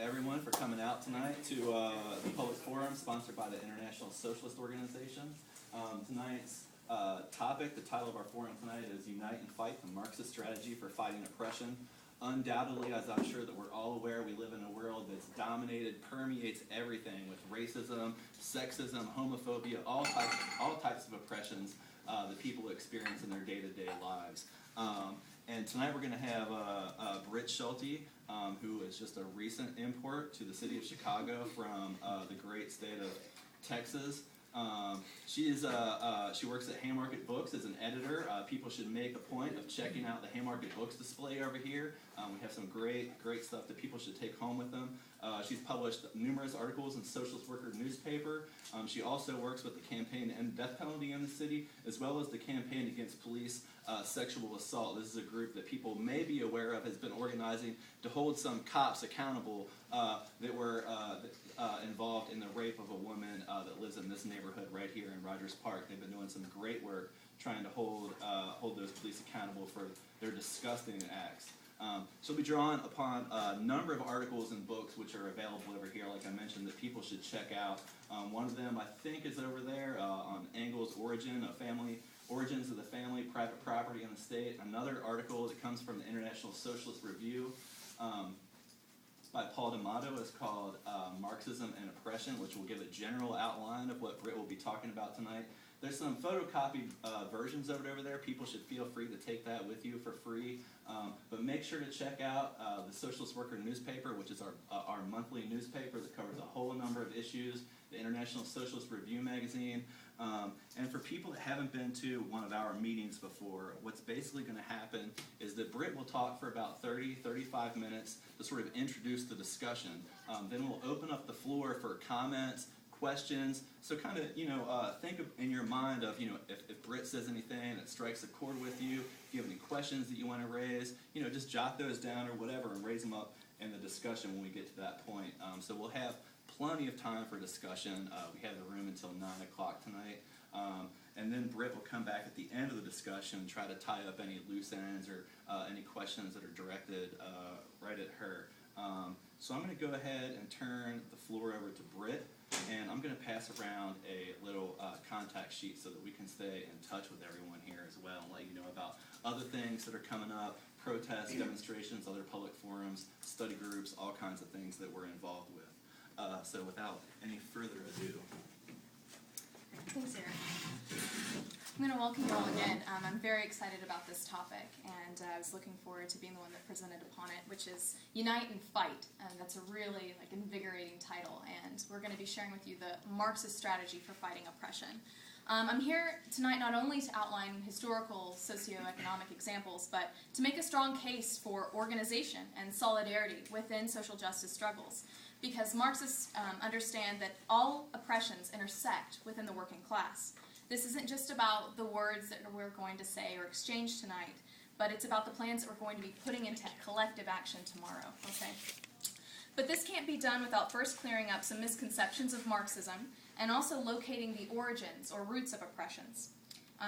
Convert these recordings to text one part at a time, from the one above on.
everyone for coming out tonight to the public forum sponsored by the International Socialist Organization. Tonight's topic, the title of our forum tonight is Unite and Fight, the Marxist Strategy for Fighting Oppression. Undoubtedly, as I'm sure that we're all aware, we live in a world that's dominated, permeates everything with racism, sexism, homophobia, all types of oppressions that people experience in their day-to-day lives. And tonight we're going to have Britt Schulte, who is just a recent import to the city of Chicago from the great state of Texas. She works at Haymarket Books as an editor. People should make a point of checking out the Haymarket Books display over here. We have some great stuff that people should take home with them. She's published numerous articles in Socialist Worker newspaper. She also works with the campaign to end the death penalty in the city, as well as the campaign against police sexual assault. This is a group that people may be aware of, has been organizing to hold some cops accountable that were involved in the rape of a woman that lives in this neighborhood right here in Rogers Park. They've been doing some great work trying to hold those police accountable for their disgusting acts. She'll be drawing upon a number of articles and books which are available over here, like I mentioned, that people should check out. One of them, I think, is over there on Engel's Origins of the Family, Private Property in the State. Another article that comes from the International Socialist Review by Paul D'Amato is called Marxism and Oppression, which will give a general outline of what Britt will be talking about tonight. There's some photocopied versions of it over there. People should feel free to take that with you for free. But make sure to check out the Socialist Worker newspaper, which is our monthly newspaper that covers a whole number of issues, the International Socialist Review magazine. And for people that haven't been to one of our meetings before, what's basically going to happen is that Britt will talk for about 30-35 minutes to sort of introduce the discussion. Then we'll open up the floor for comments, questions. So kind of, think in your mind of, if Britt says anything that strikes a chord with you, if you have any questions that you want to raise, just jot those down or whatever and raise them up in the discussion when we get to that point. So we'll have plenty of time for discussion. We have the room until 9 o'clock tonight. And then Britt will come back at the end of the discussion and try to tie up any loose ends or any questions that are directed right at her. So I'm going to go ahead and turn the floor over to Britt, and I'm going to pass around a little contact sheet so that we can stay in touch with everyone here as well and let you know about other things that are coming up, protests, demonstrations, other public forums, study groups, all kinds of things that we're involved with. So without any further ado. Thanks, Eric. I'm going to welcome you all again. I'm very excited about this topic, and I was looking forward to being the one that presented upon it, which is Unite and Fight. And that's a really invigorating title, and we're going to be sharing with you the Marxist strategy for fighting oppression. I'm here tonight not only to outline historical socioeconomic examples, but to make a strong case for organization and solidarity within social justice struggles. Because Marxists understand that all oppressions intersect within the working class. This isn't just about the words that we're going to say or exchange tonight, but it's about the plans that we're going to be putting into collective action tomorrow, okay? But this can't be done without first clearing up some misconceptions of Marxism and also locating the origins or roots of oppressions.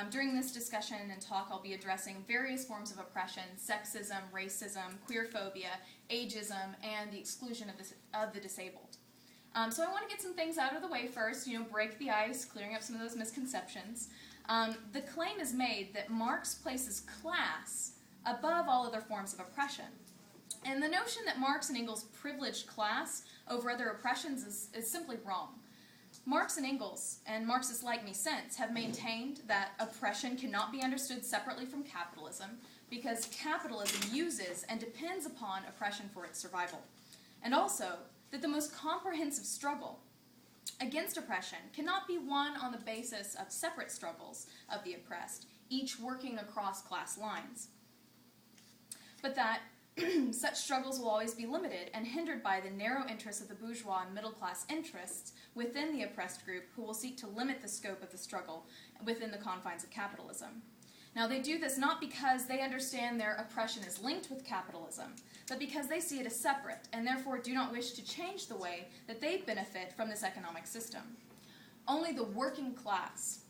During this discussion and talk, I'll be addressing various forms of oppression: sexism, racism, queerphobia, ageism, and the exclusion of the disabled. So I want to get some things out of the way first, break the ice, clearing up some of those misconceptions. The claim is made that Marx places class above all other forms of oppression. And the notion that Marx and Engels privileged class over other oppressions is simply wrong. Marx and Engels, and Marxists like me since, have maintained that oppression cannot be understood separately from capitalism because capitalism uses and depends upon oppression for its survival. And also, that the most comprehensive struggle against oppression cannot be won on the basis of separate struggles of the oppressed, each working across class lines. But that such struggles will always be limited and hindered by the narrow interests of the bourgeois and middle-class interests within the oppressed group who will seek to limit the scope of the struggle within the confines of capitalism. Now, they do this not because they understand their oppression is linked with capitalism, but because they see it as separate and therefore do not wish to change the way that they benefit from this economic system. Only the working class,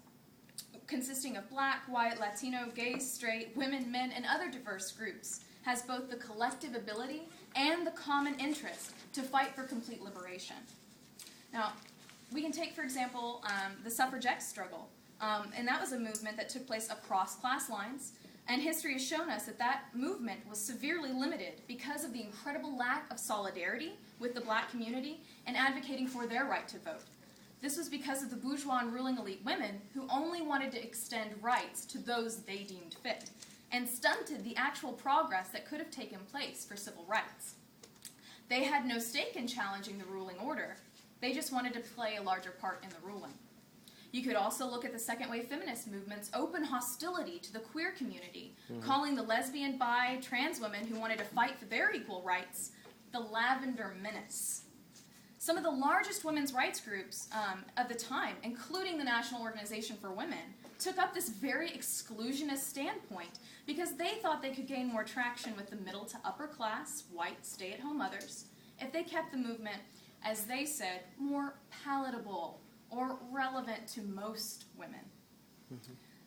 consisting of black, white, Latino, gay, straight, women, men, and other diverse groups, has both the collective ability and the common interest to fight for complete liberation. Now, we can take, for example, the suffragette struggle. And that was a movement that took place across class lines. And history has shown us that that movement was severely limited because of the incredible lack of solidarity with the black community and advocating for their right to vote. This was because of the bourgeois and ruling elite women who only wanted to extend rights to those they deemed fit, and stunted the actual progress that could have taken place for civil rights. They had no stake in challenging the ruling order. They just wanted to play a larger part in the ruling. You could also look at the second-wave feminist movement's open hostility to the queer community, calling the lesbian, bi, trans women who wanted to fight for their equal rights the Lavender Menace. Some of the largest women's rights groups of the time, including the National Organization for Women, took up this very exclusionist standpoint because they thought they could gain more traction with the middle to upper class, white, stay-at-home mothers if they kept the movement, as they said, more palatable or relevant to most women.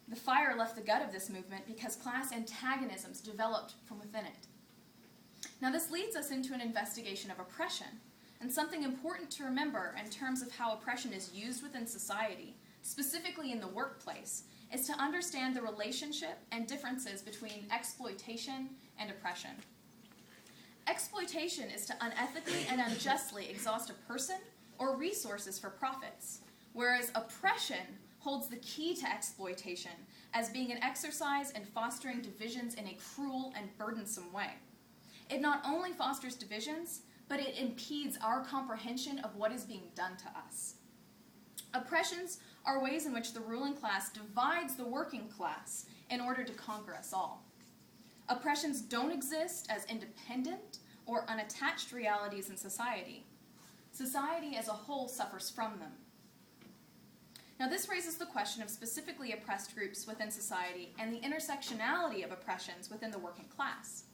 The fire left the gut of this movement because class antagonisms developed from within it. Now this leads us into an investigation of oppression, and something important to remember in terms of how oppression is used within society, specifically in the workplace, is to understand the relationship and differences between exploitation and oppression. Exploitation is to unethically and unjustly exhaust a person or resources for profits, whereas oppression holds the key to exploitation as being an exercise in fostering divisions in a cruel and burdensome way. It not only fosters divisions, but it impedes our comprehension of what is being done to us. Oppressions are ways in which the ruling class divides the working class in order to conquer us all. Oppressions don't exist as independent or unattached realities in society. Society as a whole suffers from them. Now this raises the question of specifically oppressed groups within society and the intersectionality of oppressions within the working class.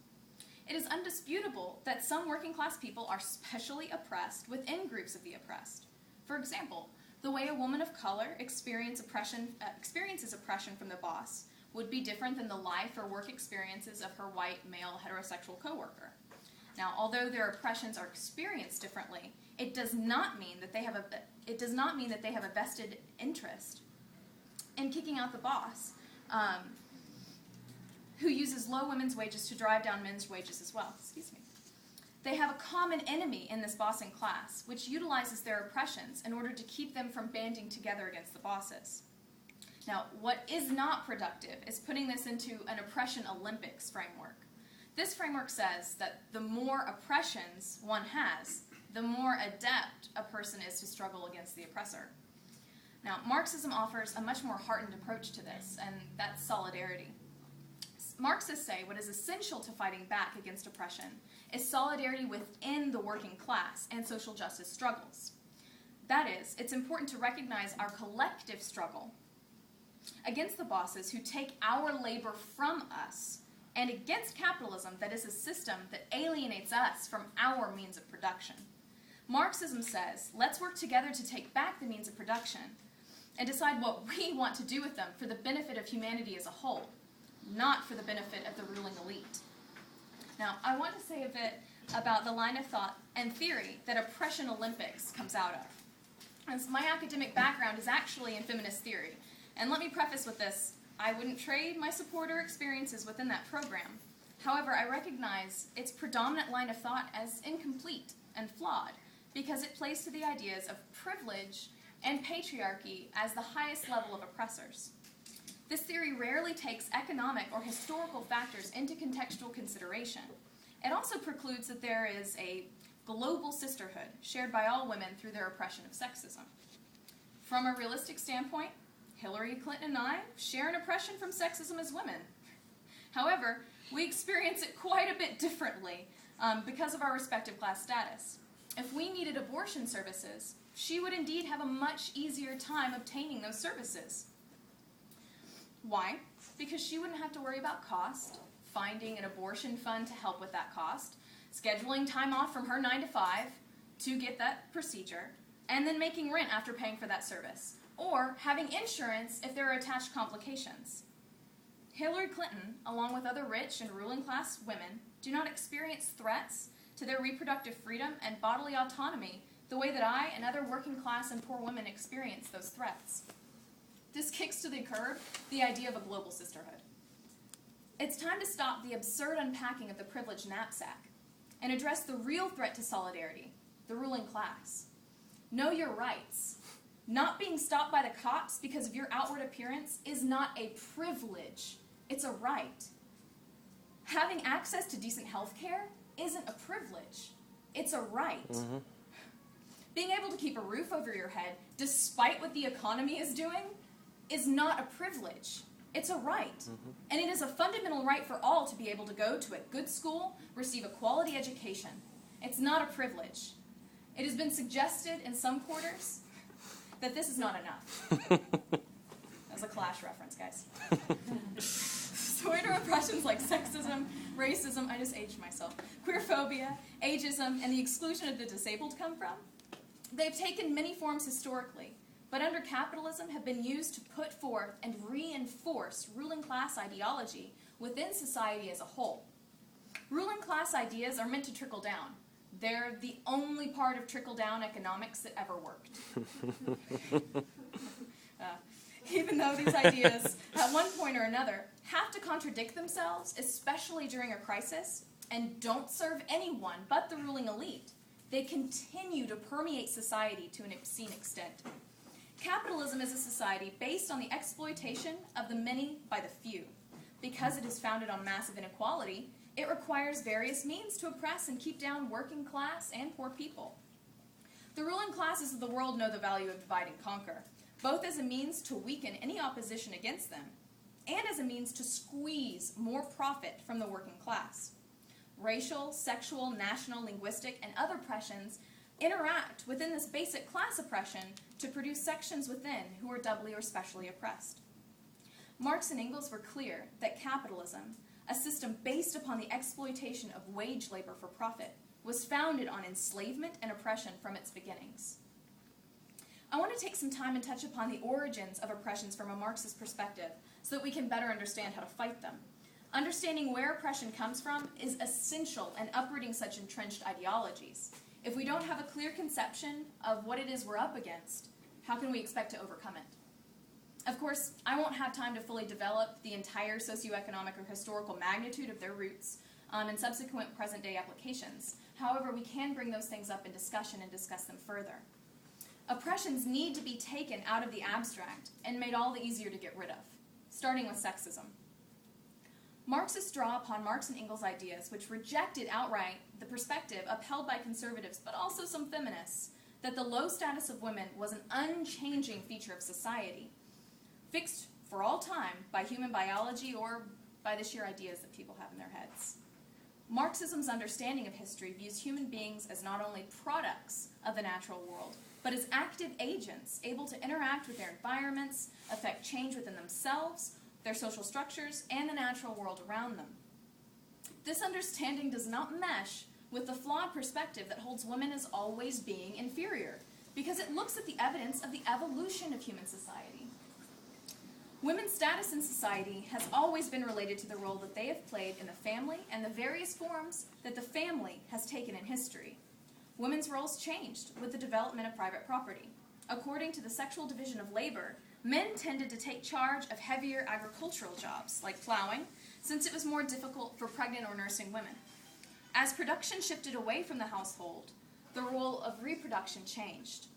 It is undisputable that some working class people are specially oppressed within groups of the oppressed. For example, the way a woman of color experiences oppression from the boss would be different than the life or work experiences of her white, male, heterosexual coworker. Now, although their oppressions are experienced differently, it does not mean that they have a vested interest in kicking out the boss, who uses low women's wages to drive down men's wages as well. Excuse me. They have a common enemy in this bossing class, which utilizes their oppressions in order to keep them from banding together against the bosses. Now, what is not productive is putting this into an oppression Olympics framework. This framework says that the more oppressions one has, the more adept a person is to struggle against the oppressor. Now, Marxism offers a much more heartened approach to this, and that's solidarity. Marxists say what is essential to fighting back against oppression is solidarity within the working class and social justice struggles. That is, it's important to recognize our collective struggle against the bosses who take our labor from us and against capitalism that is a system that alienates us from our means of production. Marxism says, let's work together to take back the means of production and decide what we want to do with them for the benefit of humanity as a whole, not for the benefit of the ruling elite. Now, I want to say a bit about the line of thought and theory that Oppression Olympics comes out of. As my academic background is actually in feminist theory, and let me preface with this, I wouldn't trade my support or experiences within that program. However, I recognize its predominant line of thought as incomplete and flawed because it plays to the ideas of privilege and patriarchy as the highest level of oppressors. This theory rarely takes economic or historical factors into contextual consideration. It also precludes that there is a global sisterhood shared by all women through their oppression of sexism. From a realistic standpoint, Hillary Clinton and I share an oppression from sexism as women. However, we experience it quite a bit differently because of our respective class status. If we needed abortion services, she would indeed have a much easier time obtaining those services. Why? Because she wouldn't have to worry about cost, finding an abortion fund to help with that cost, scheduling time off from her 9 to 5 to get that procedure, and then making rent after paying for that service, or having insurance if there are attached complications. Hillary Clinton, along with other rich and ruling class women, do not experience threats to their reproductive freedom and bodily autonomy the way that I and other working class and poor women experience those threats. This kicks to the curb the idea of a global sisterhood. It's time to stop the absurd unpacking of the privileged knapsack and address the real threat to solidarity, the ruling class. Know your rights. Not being stopped by the cops because of your outward appearance is not a privilege. It's a right. Having access to decent health care isn't a privilege. It's a right. Mm-hmm. Being able to keep a roof over your head, despite what the economy is doing, is not a privilege. It's a right. Mm-hmm. And it is a fundamental right for all to be able to go to a good school, receive a quality education. It's not a privilege. It has been suggested in some quarters that this is not enough. That's a Clash reference, guys. So where do oppressions like sexism, racism, I just aged myself, queerphobia, ageism, and the exclusion of the disabled come from? They've taken many forms historically, but under capitalism have been used to put forth and reinforce ruling class ideology within society as a whole. Ruling class ideas are meant to trickle down. They're the only part of trickle-down economics that ever worked. Even though these ideas, at one point or another, have to contradict themselves, especially during a crisis, and don't serve anyone but the ruling elite, they continue to permeate society to an obscene extent. Capitalism is a society based on the exploitation of the many by the few. Because it is founded on massive inequality, it requires various means to oppress and keep down working class and poor people. The ruling classes of the world know the value of divide and conquer, both as a means to weaken any opposition against them, and as a means to squeeze more profit from the working class. Racial, sexual, national, linguistic, and other oppressions interact within this basic class oppression to produce sections within who are doubly or specially oppressed. Marx and Engels were clear that capitalism, a system based upon the exploitation of wage labor for profit, was founded on enslavement and oppression from its beginnings. I want to take some time and touch upon the origins of oppressions from a Marxist perspective so that we can better understand how to fight them. Understanding where oppression comes from is essential in uprooting such entrenched ideologies. If we don't have a clear conception of what it is we're up against, how can we expect to overcome it? Of course, I won't have time to fully develop the entire socioeconomic or historical magnitude of their roots and subsequent present-day applications. However, we can bring those things up in discussion and discuss them further. Oppressions need to be taken out of the abstract and made all the easier to get rid of, starting with sexism. Marxists draw upon Marx and Engels' ideas, which rejected outright the perspective upheld by conservatives, but also some feminists, that the low status of women was an unchanging feature of society, fixed for all time by human biology or by the sheer ideas that people have in their heads. Marxism's understanding of history views human beings as not only products of the natural world, but as active agents able to interact with their environments, affect change within themselves, their social structures, and the natural world around them. This understanding does not mesh with the flawed perspective that holds women as always being inferior, because it looks at the evidence of the evolution of human society. Women's status in society has always been related to the role that they have played in the family and the various forms that the family has taken in history. Women's roles changed with the development of private property. According to the sexual division of labor, men tended to take charge of heavier agricultural jobs, like plowing, since it was more difficult for pregnant or nursing women. As production shifted away from the household, the role of reproduction changed.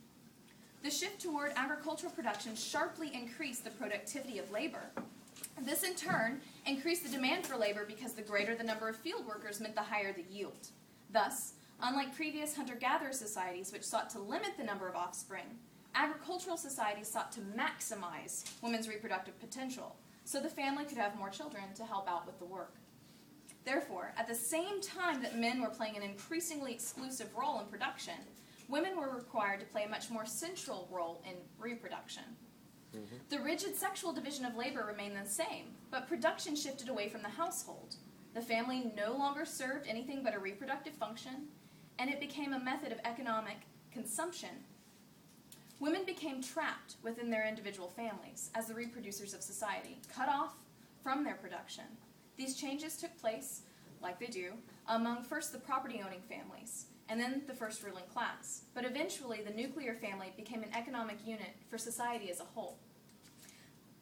The shift toward agricultural production sharply increased the productivity of labor. This, in turn, increased the demand for labor because the greater the number of field workers meant the higher the yield. Thus, unlike previous hunter-gatherer societies which sought to limit the number of offspring, agricultural societies sought to maximize women's reproductive potential so the family could have more children to help out with the work. Therefore, at the same time that men were playing an increasingly exclusive role in production, women were required to play a much more central role in reproduction. Mm-hmm. The rigid sexual division of labor remained the same, but production shifted away from the household. The family no longer served anything but a reproductive function, and it became a method of economic consumption. Women became trapped within their individual families as the reproducers of society, cut off from their production. These changes took place like they do, among first the property-owning families, and then the first ruling class. But eventually, the nuclear family became an economic unit for society as a whole.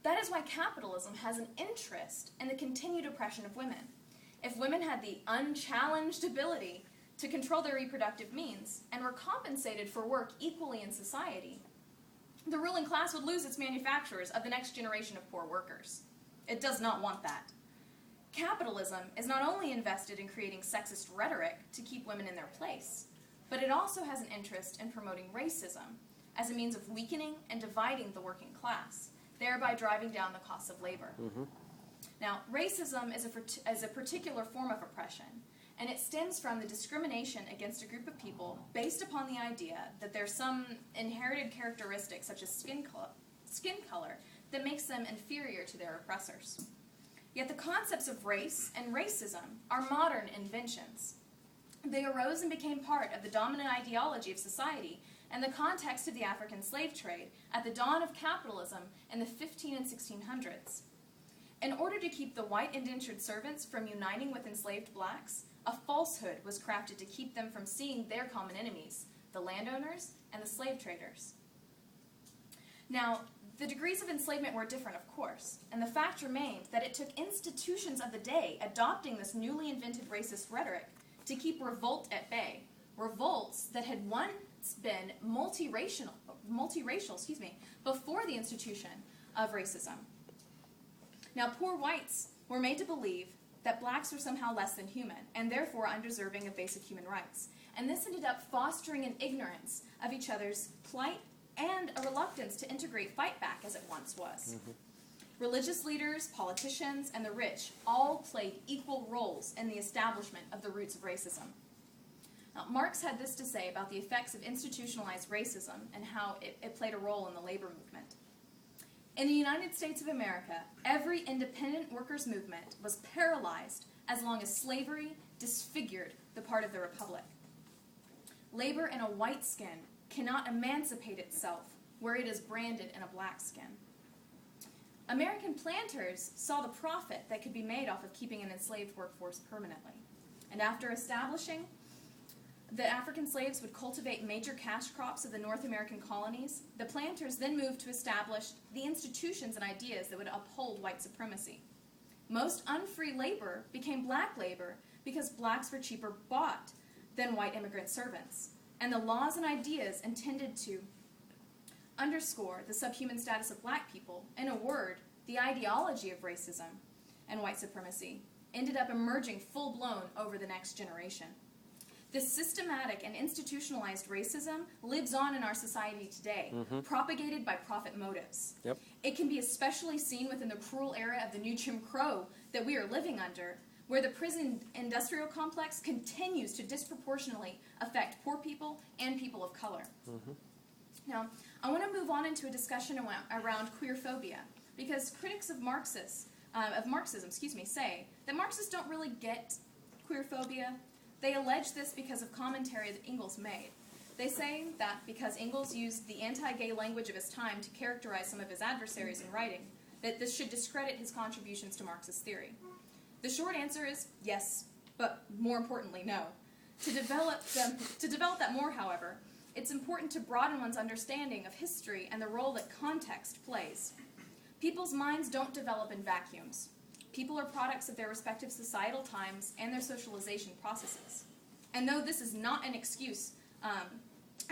That is why capitalism has an interest in the continued oppression of women. If women had the unchallenged ability to control their reproductive means and were compensated for work equally in society, the ruling class would lose its manufacturers of the next generation of poor workers. It does not want that. Capitalism is not only invested in creating sexist rhetoric to keep women in their place, but it also has an interest in promoting racism as a means of weakening and dividing the working class, thereby driving down the costs of labor. Now, racism is a particular form of oppression, and it stems from the discrimination against a group of people based upon the idea that there's some inherited characteristic, such as skin color, that makes them inferior to their oppressors. Yet the concepts of race and racism are modern inventions. They arose and became part of the dominant ideology of society and the context of the African slave trade at the dawn of capitalism in the 1500s and 1600s. In order to keep the white indentured servants from uniting with enslaved blacks, a falsehood was crafted to keep them from seeing their common enemies, the landowners and the slave traders. Now, the degrees of enslavement were different, of course, and the fact remained that it took institutions of the day adopting this newly invented racist rhetoric to keep revolt at bay, revolts that had once been multiracial, before the institution of racism. Now, poor whites were made to believe that blacks were somehow less than human, and therefore undeserving of basic human rights. And this ended up fostering an ignorance of each other's plight and a reluctance to integrate fight back as it once was. Religious leaders, politicians, and the rich all played equal roles in the establishment of the roots of racism. Now, Marx had this to say about the effects of institutionalized racism and how it played a role in the labor movement. In the United States of America, every independent workers' movement was paralyzed as long as slavery disfigured the part of the republic. Labor in a white skin cannot emancipate itself where it is branded in a black skin. American planters saw the profit that could be made off of keeping an enslaved workforce permanently. And after establishing that African slaves would cultivate major cash crops of the North American colonies, the planters then moved to establish the institutions and ideas that would uphold white supremacy. Most unfree labor became black labor because blacks were cheaper bought than white immigrant servants. And the laws and ideas intended to underscore the subhuman status of black people, in a word, the ideology of racism and white supremacy, ended up emerging full-blown over the next generation. This systematic and institutionalized racism lives on in our society today, propagated by profit motives. It can be especially seen within the cruel era of the new Jim Crow that we are living under, where the prison industrial complex continues to disproportionately affect poor people and people of color. Now, I want to move on into a discussion around queerphobia, because critics of Marxism, say that Marxists don't really get queerphobia. They allege this because of commentary that Engels made. They say that because Engels used the anti-gay language of his time to characterize some of his adversaries in writing, that this should discredit his contributions to Marxist theory. The short answer is yes, but more importantly, no. To develop that more, however, it's important to broaden one's understanding of history and the role that context plays. People's minds don't develop in vacuums. People are products of their respective societal times and their socialization processes. And though this is not an excuse,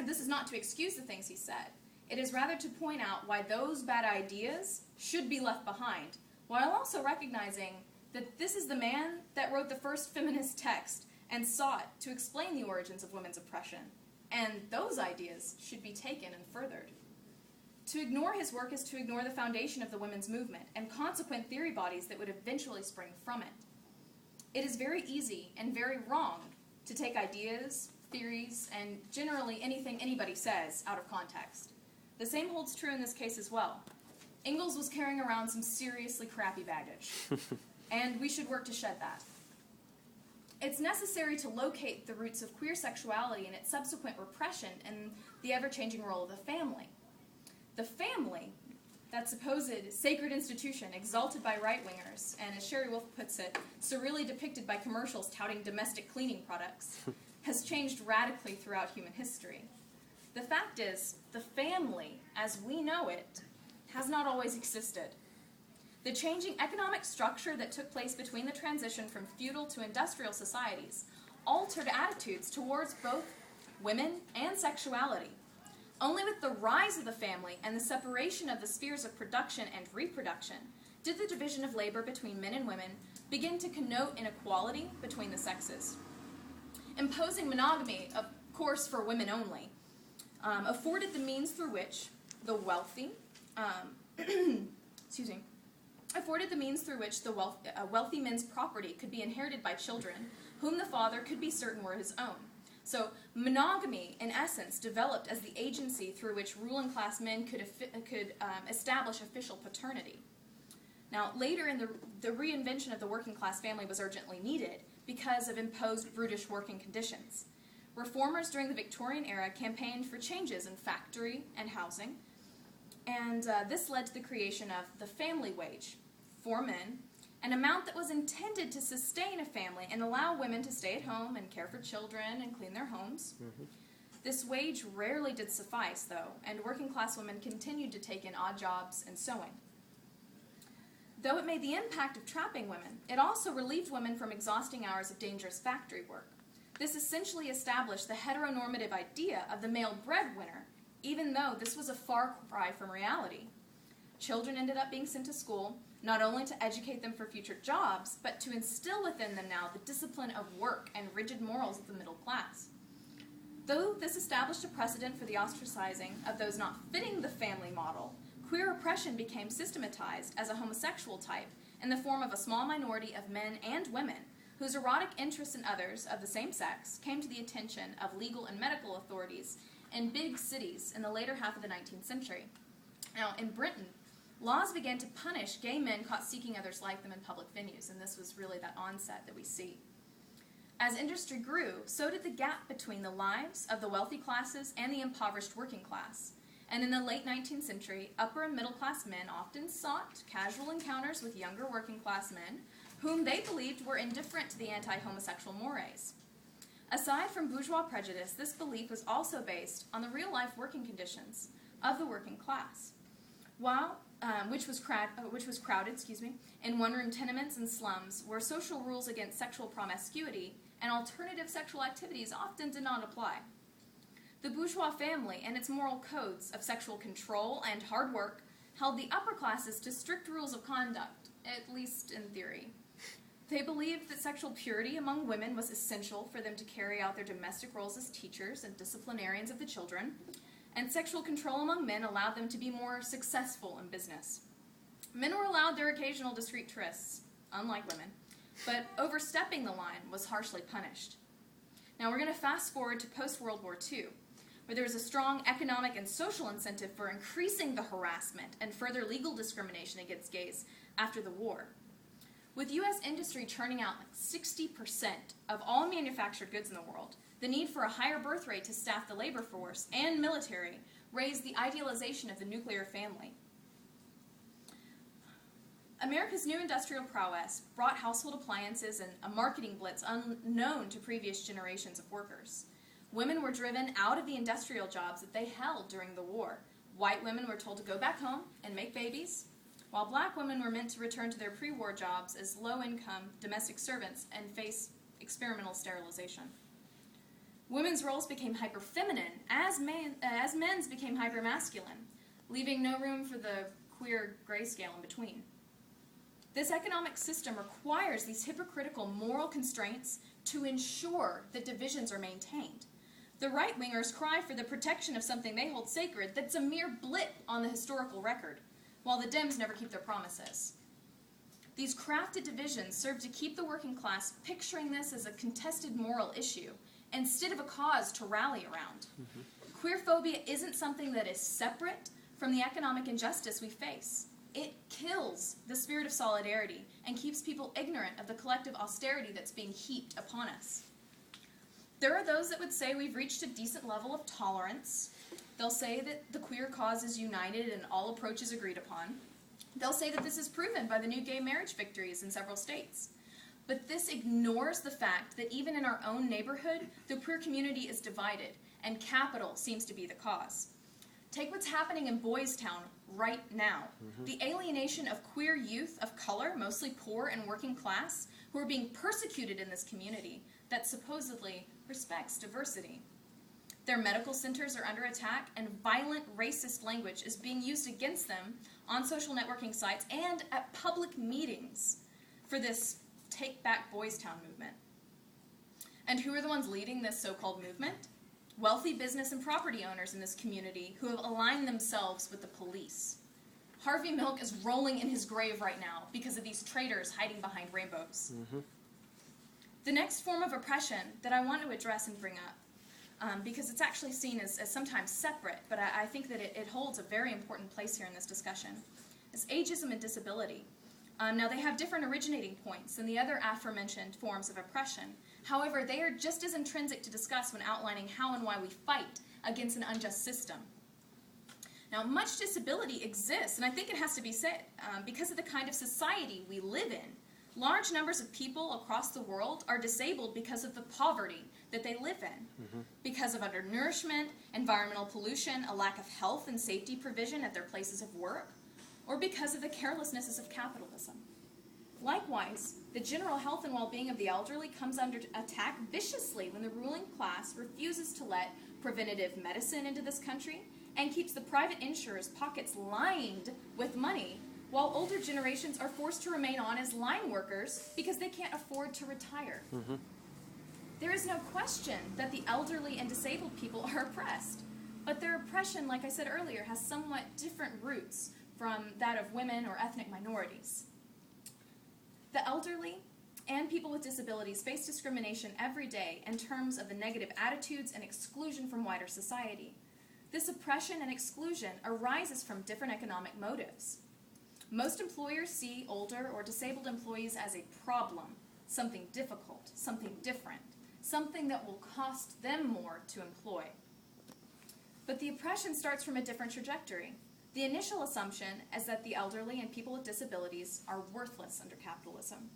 this is not to excuse the things he said, it is rather to point out why those bad ideas should be left behind, while also recognizing that this is the man that wrote the first feminist text and sought to explain the origins of women's oppression, and those ideas should be taken and furthered. To ignore his work is to ignore the foundation of the women's movement and consequent theory bodies that would eventually spring from it. It is very easy and very wrong to take ideas, theories, and generally anything anybody says out of context. The same holds true in this case as well. Engels was carrying around some seriously crappy baggage, and we should work to shed that. It's necessary to locate the roots of queer sexuality and its subsequent repression in the ever-changing role of the family. The family that supposed sacred institution exalted by right-wingers, and as Sherry Wolf puts it, surreally depicted by commercials touting domestic cleaning products, has changed radically throughout human history. The fact is, the family, as we know it, has not always existed. The changing economic structure that took place between the transition from feudal to industrial societies altered attitudes towards both women and sexuality. Only with the rise of the family and the separation of the spheres of production and reproduction did the division of labor between men and women begin to connote inequality between the sexes. Imposing monogamy, of course for women only, afforded the means through which the wealthy, wealthy men's property could be inherited by children, whom the father could be certain were his own. So monogamy, in essence, developed as the agency through which ruling class men could establish official paternity. Now, later in the reinvention of the working class family was urgently needed because of imposed brutish working conditions. Reformers during the Victorian era campaigned for changes in factory and housing, and this led to the creation of the family wage for men, an amount that was intended to sustain a family and allow women to stay at home and care for children and clean their homes. Mm-hmm. This wage rarely did suffice, though, and working class women continued to take in odd jobs and sewing. Though it made the impact of trapping women, it also relieved women from exhausting hours of dangerous factory work. This essentially established the heteronormative idea of the male breadwinner, even though this was a far cry from reality. Children ended up being sent to school, not only to educate them for future jobs, but to instill within them now the discipline of work and rigid morals of the middle class. Though this established a precedent for the ostracizing of those not fitting the family model, queer oppression became systematized as a homosexual type in the form of a small minority of men and women whose erotic interest in others of the same sex came to the attention of legal and medical authorities in big cities in the later half of the 19th century. Now, in Britain, laws began to punish gay men caught seeking others like them in public venues, and this was really that onset that we see. As industry grew, so did the gap between the lives of the wealthy classes and the impoverished working class. And in the late 19th century, upper and middle class men often sought casual encounters with younger working class men, whom they believed were indifferent to the anti-homosexual mores. Aside from bourgeois prejudice, this belief was also based on the real-life working conditions of the working class, which was crowded in one-room tenements and slums, where social rules against sexual promiscuity and alternative sexual activities often did not apply. The bourgeois family and its moral codes of sexual control and hard work held the upper classes to strict rules of conduct, at least in theory. They believed that sexual purity among women was essential for them to carry out their domestic roles as teachers and disciplinarians of the children, and sexual control among men allowed them to be more successful in business. Men were allowed their occasional discreet trysts, unlike women, but overstepping the line was harshly punished. Now we're going to fast forward to post-World War II, where there was a strong economic and social incentive for increasing the harassment and further legal discrimination against gays after the war. With U.S. industry churning out like 60% of all manufactured goods in the world, the need for a higher birth rate to staff the labor force and military raised the idealization of the nuclear family. America's new industrial prowess brought household appliances and a marketing blitz unknown to previous generations of workers. Women were driven out of the industrial jobs that they held during the war. White women were told to go back home and make babies, while black women were meant to return to their pre-war jobs as low-income domestic servants and face experimental sterilization. Women's roles became hyper-feminine as men's became hyper-masculine, leaving no room for the queer grayscale in between. This economic system requires these hypocritical moral constraints to ensure that divisions are maintained. The right-wingers cry for the protection of something they hold sacred that's a mere blip on the historical record, while the Dems never keep their promises. These crafted divisions serve to keep the working class picturing this as a contested moral issue instead of a cause to rally around. Mm-hmm. Queerphobia isn't something that is separate from the economic injustice we face. It kills the spirit of solidarity and keeps people ignorant of the collective austerity that's being heaped upon us. There are those that would say we've reached a decent level of tolerance They'll say that the queer cause is united and all approaches agreed upon. They'll say that this is proven by the new gay marriage victories in several states. But this ignores the fact that even in our own neighborhood, the queer community is divided, and capital seems to be the cause. Take what's happening in Boys Town right now. The alienation of queer youth of color, mostly poor and working class, who are being persecuted in this community that supposedly respects diversity. Their medical centers are under attack, and violent racist language is being used against them on social networking sites and at public meetings for this Take Back Boys Town movement. And who are the ones leading this so-called movement? Wealthy business and property owners in this community who have aligned themselves with the police. Harvey Milk is rolling in his grave right now because of these traitors hiding behind rainbows. The next form of oppression that I want to address and bring up, because it's actually seen as sometimes separate, but I think that it holds a very important place here in this discussion, is ageism and disability. Now, they have different originating points than the other aforementioned forms of oppression. However, they are just as intrinsic to discuss when outlining how and why we fight against an unjust system. Now, much disability exists, and I think it has to be said, because of the kind of society we live in. Large numbers of people across the world are disabled because of the poverty that they live in, because of undernourishment, environmental pollution, a lack of health and safety provision at their places of work, or because of the carelessnesses of capitalism. Likewise, the general health and well-being of the elderly comes under attack viciously when the ruling class refuses to let preventative medicine into this country and keeps the private insurers' pockets lined with money, while older generations are forced to remain on as line workers because they can't afford to retire. There is no question that the elderly and disabled people are oppressed, but their oppression, like I said earlier, has somewhat different roots from that of women or ethnic minorities. The elderly and people with disabilities face discrimination every day in terms of the negative attitudes and exclusion from wider society. This oppression and exclusion arises from different economic motives. Most employers see older or disabled employees as a problem, something difficult, something different, something that will cost them more to employ. But the oppression starts from a different trajectory. The initial assumption is that the elderly and people with disabilities are worthless under capitalism.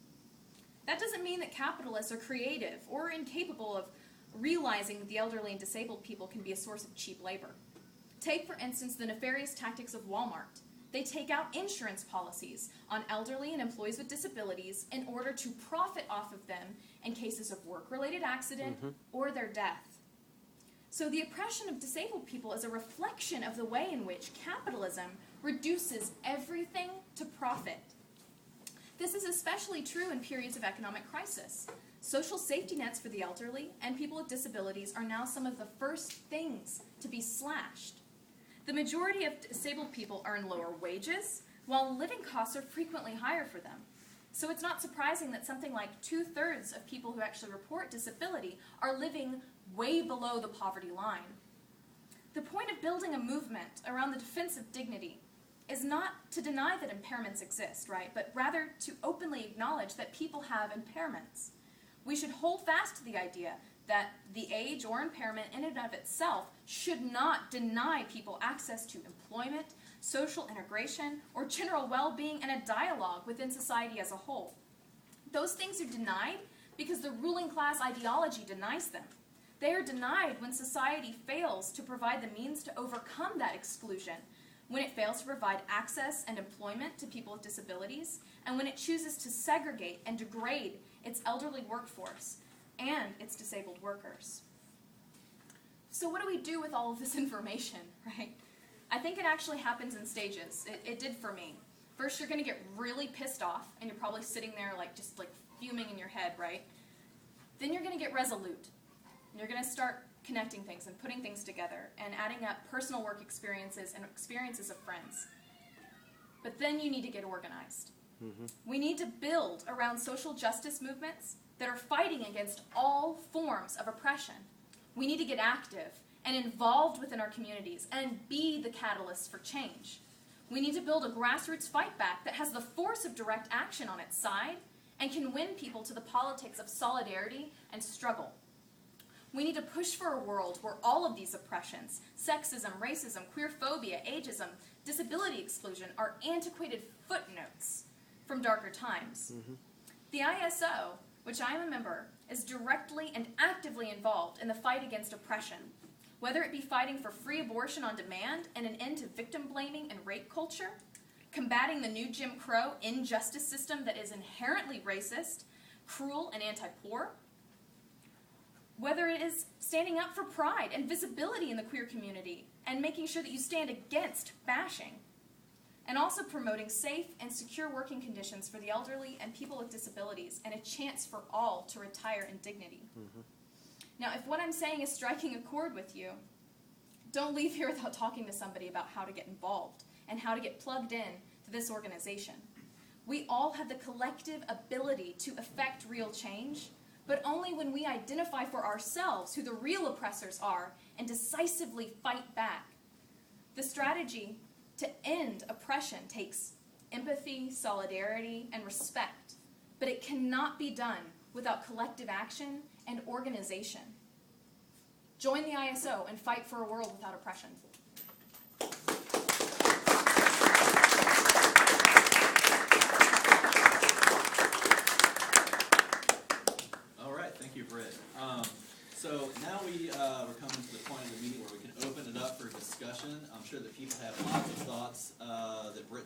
That doesn't mean that capitalists are creative or incapable of realizing that the elderly and disabled people can be a source of cheap labor. Take, for instance, the nefarious tactics of Walmart. They take out insurance policies on elderly and employees with disabilities in order to profit off of them in cases of work-related accident or their death. So the oppression of disabled people is a reflection of the way in which capitalism reduces everything to profit. This is especially true in periods of economic crisis. Social safety nets for the elderly and people with disabilities are now some of the first things to be slashed. The majority of disabled people earn lower wages, while living costs are frequently higher for them. So it's not surprising that something like 2/3 of people who actually report disability are living way below the poverty line. The point of building a movement around the defense of dignity is not to deny that impairments exist, right? But rather to openly acknowledge that people have impairments. We should hold fast to the idea that the age or impairment in and of itself should not deny people access to employment, social integration, or general well-being and a dialogue within society as a whole. Those things are denied because the ruling class ideology denies them. They are denied when society fails to provide the means to overcome that exclusion, when it fails to provide access and employment to people with disabilities, and when it chooses to segregate and degrade its elderly workforce and its disabled workers. So what do we do with all of this information, right? I think it actually happens in stages. It did for me. First, you're going to get really pissed off, and you're probably sitting there just fuming in your head, right? Then you're going to get resolute. And you're going to start connecting things and putting things together and adding up personal work experiences and experiences of friends. But then you need to get organized. We need to build around social justice movements that are fighting against all forms of oppression. We need to get active and involved within our communities and be the catalyst for change. We need to build a grassroots fight back that has the force of direct action on its side and can win people to the politics of solidarity and struggle. We need to push for a world where all of these oppressions, sexism, racism, queerphobia, ageism, disability exclusion, are antiquated footnotes from darker times. The ISO, which I am a member, is directly and actively involved in the fight against oppression, whether it be fighting for free abortion on demand and an end to victim blaming and rape culture, combating the new Jim Crow injustice system that is inherently racist, cruel, and anti-poor, whether it is standing up for pride and visibility in the queer community and making sure that you stand against bashing, and also promoting safe and secure working conditions for the elderly and people with disabilities and a chance for all to retire in dignity. Now, if what I'm saying is striking a chord with you, don't leave here without talking to somebody about how to get involved and how to get plugged in to this organization. We all have the collective ability to effect real change, but only when we identify for ourselves who the real oppressors are and decisively fight back. The strategy to end oppression takes empathy, solidarity, and respect, but it cannot be done without collective action and organization. Join the ISO and fight for a world without oppression. Thank you, Britt. So now we're coming to the point of the meeting where we can open it up for discussion. I'm sure that people have lots of thoughts that Britt